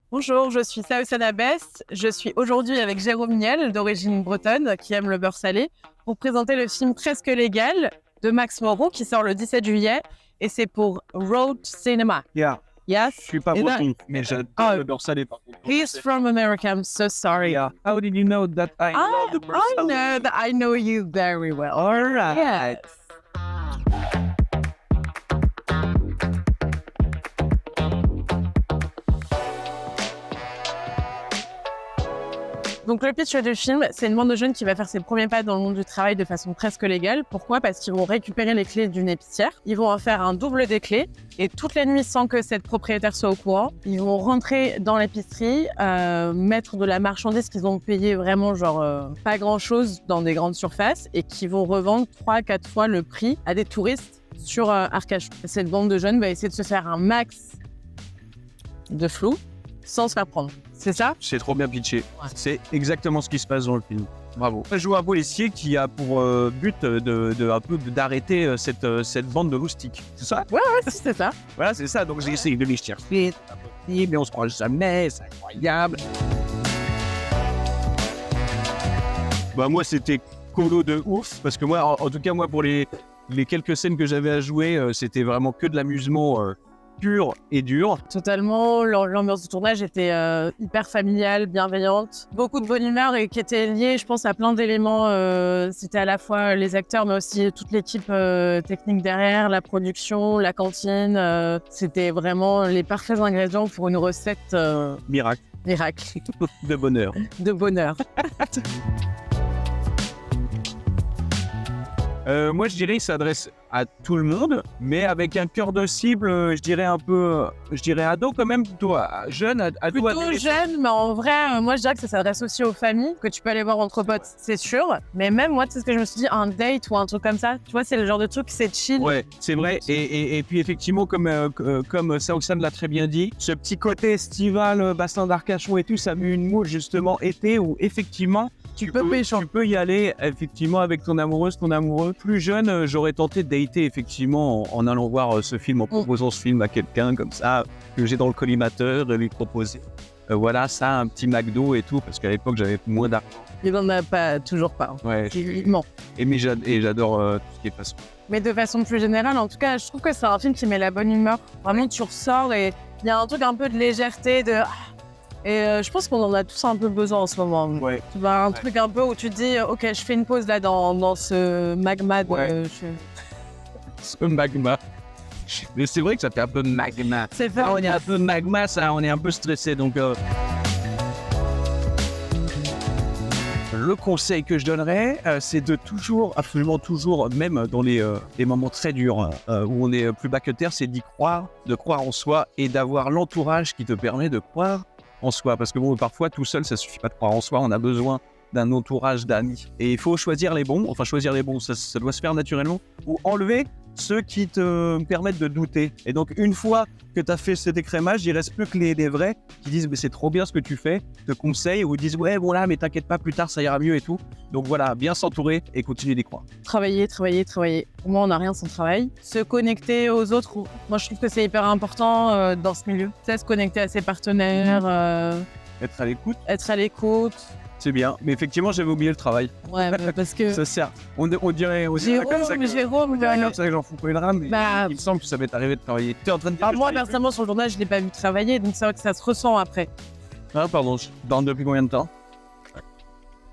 Bonjour, je suis Saoussana Best. Je suis aujourd'hui avec Jérôme Niel, d'origine bretonne, qui aime le beurre salé, pour présenter le film Presque légal de Max Moreau, qui sort le 17 juillet. Et c'est pour Road Cinema. Yeah. Yes? Je suis pas Et breton, mais j'adore le beurre salé par contre. He's from America, I'm so sorry. Yeah. How did you know that I love the beurre I salé? know that I know you very well. All right. Yes. Donc le pitch du film, c'est une bande de jeunes qui va faire ses premiers pas dans le monde du travail de façon presque légale. Pourquoi ? Parce qu'ils vont récupérer les clés d'une épicière, ils vont en faire un double des clés et toutes les nuits, sans que cette propriétaire soit au courant, ils vont rentrer dans l'épicerie, mettre de la marchandise qu'ils ont payé vraiment pas grand-chose dans des grandes surfaces et qui vont revendre 3-4 fois le prix à des touristes sur Arcachon. Cette bande de jeunes va essayer de se faire un max de flou sans se faire prendre. C'est ça ? C'est trop bien pitché. Ouais. C'est exactement ce qui se passe dans le film. Bravo. Je joue un policier qui a pour but d'arrêter cette bande de loustiques. C'est ça ? Ouais, c'est ça. Voilà, c'est ça. Donc j'ai essayé de les chercher, mais on se croit jamais, c'est incroyable. Bah moi c'était colo de ouf, parce que moi, en tout cas moi pour les quelques scènes que j'avais à jouer, c'était vraiment que de l'amusement pur et dur. Totalement, l'ambiance du tournage était hyper familiale, bienveillante, beaucoup de bonne humeur et qui était liée, je pense, à plein d'éléments. C'était à la fois les acteurs, mais aussi toute l'équipe technique derrière, la production, la cantine. C'était vraiment les parfaits ingrédients pour une recette Miracle. miracle De bonheur. de bonheur. Moi, je dirais qu'il s'adresse à tout le monde, mais avec un cœur de cible, je dirais ado quand même, plutôt jeune, ado. Plutôt jeune, mais en vrai, moi je dirais que ça s'adresse aussi aux familles, que tu peux aller voir entre potes, c'est sûr. Mais même moi, tu sais ce que je me suis dit, un date ou un truc comme ça, tu vois, c'est le genre de truc, c'est chill. Ouais, c'est vrai. Et puis effectivement, comme Saoussane l'a très bien dit, ce petit côté estival, bassin d'Arcachon et tout, ça met une moule justement été où effectivement tu peux y aller effectivement avec ton amoureuse, ton amoureux. Plus jeune, j'aurais tenté de dater effectivement en allant voir ce film, en proposant ce film à quelqu'un comme ça que j'ai dans le collimateur, de lui proposer. Voilà, ça, un petit McDo et tout, parce qu'à l'époque j'avais moins d'argent. Il n'en a pas, toujours pas. Ouais. Non. Mais j'adore tout ce qui est façon. Mais de façon plus générale, en tout cas, je trouve que c'est un film qui met la bonne humeur. Vraiment, tu ressors et il y a un truc un peu de légèreté, et je pense qu'on en a tous un peu besoin en ce moment. Ouais. Tu vois, un truc un peu où tu te dis, ok, je fais une pause là dans ce magma de... Ouais. Ce magma. Mais c'est vrai que ça fait un peu de magma. C'est vrai. On est un peu magma, ça, on est un peu stressé, donc... Le conseil que je donnerais, c'est de toujours, absolument toujours, même dans les moments très durs où on est plus bas que terre, c'est d'y croire, de croire en soi et d'avoir l'entourage qui te permet de croire en soi. Parce que bon, parfois, tout seul, ça suffit pas de croire en soi, on a besoin d'un entourage d'amis. Et il faut choisir les bons, ça doit se faire naturellement, ou enlever ceux qui te permettent de douter. Et donc, une fois que tu as fait cet écrémage, il reste plus que les vrais qui disent « mais c'est trop bien ce que tu fais », te conseillent ou disent « ouais, bon là, mais t'inquiète pas, plus tard, ça ira mieux et tout ». Donc voilà, bien s'entourer et continuer d'y croire. Travailler. Pour moi, on n'a rien sans travail. Se connecter aux autres, moi, je trouve que c'est hyper important dans ce milieu. Tu sais, se connecter à ses partenaires, Être à l'écoute, être à l'écoute. c'est bien. Mais effectivement, j'avais oublié le travail. Ouais, parce que... Ça sert. On dirait aussi comme ça Jérôme, c'est vrai que j'en fous pas une rame, mais il me semble que ça m'est arrivé de travailler. T'es en train de dire que je moi, travaille personnellement, sur le journal, je l'ai pas vu travailler, donc c'est vrai que ça se ressent après. plus. Ah, pardon, depuis combien de temps ?